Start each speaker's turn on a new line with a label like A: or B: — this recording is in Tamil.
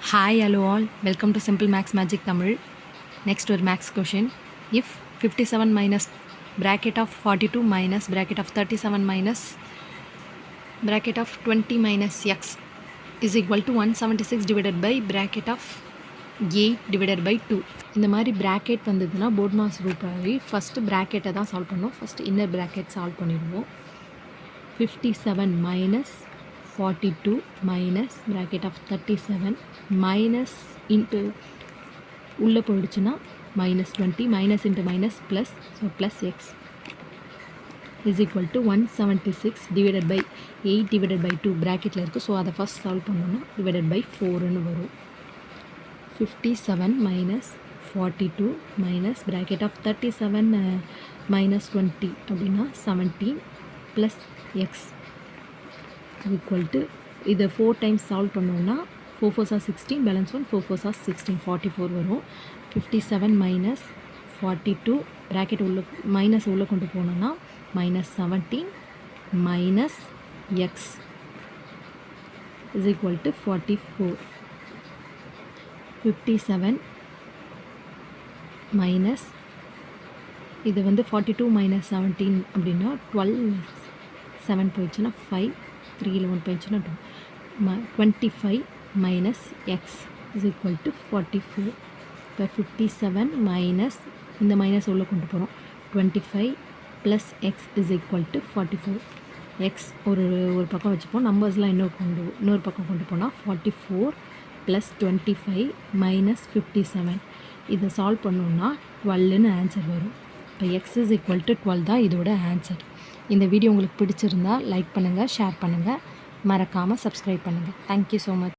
A: Hi, hello all. Welcome to Simple Max Magic Tamil. Next ஒரு max question. If 57 minus bracket of 42 minus bracket of 37 minus bracket of 20 minus x is equal to 176 divided by bracket of 8 divided by 2. இந்த மாதிரி bracket வந்ததுன்னா போர்ட் மாஸ் ரூபாவி ஃபஸ்ட்டு ப்ராக்கெட்டை தான் சால்வ் பண்ணோம். ஃபஸ்ட்டு இன்னர் ப்ராக்கெட் சால்வ் பண்ணிடுவோம். 57 minus 42 minus bracket of 37 minus into உள்ள போயிடுச்சுன்னா minus 20 minus into minus plus so plus x is equal to 176 divided by 8 divided by 2 bracketல இருக்குது. ஸோ அதை ஃபஸ்ட் சால்வ் பண்ணோன்னா divided by 4ன்னு வரும். 57 minus 42 minus bracket of 37 minus 20 அப்படின்னா 17 plus x equal to இதை 4 times சால்வ் பண்ணோன்னா 4 4s are 16 balance 1 4 4s are 16 44 வரும். 57 minus 42 bracket உள்ள மைனஸ் உள்ளே கொண்டு போனோன்னா minus 17 minus x is equal to 44. 57 minus இது வந்து 42 minus 17 அப்படின்னா 12 7 போயிடுச்சுன்னா 5 3 11 போயிடுச்சுன்னா 25 minus x is equal to 44. இப்போ 57 மைனஸ் இந்த மைனஸ் உள்ள கொண்டு போகிறோம் 25 plus X is equal to 44. X ஒரு பக்கம் வச்சுப்போம், நம்பர்ஸ்லாம் இன்னொரு பக்கம் கொண்டு போனால் 44 ப்ளஸ் 25 மைனஸ் 57. இதை சால்வ் பண்ணோன்னா 12ன்னு ஆன்சர் வரும். இப்போ எக்ஸ் இஸ் ஈக்குவல் டு 12 தான் இதோட ஆன்சர். இந்த வீடியோ உங்களுக்கு பிடிச்சிருந்தால் லைக் பண்ணுங்கள், ஷேர் பண்ணுங்கள், மறக்காமல் சப்ஸ்கிரைப் பண்ணுங்கள். Thank you so much.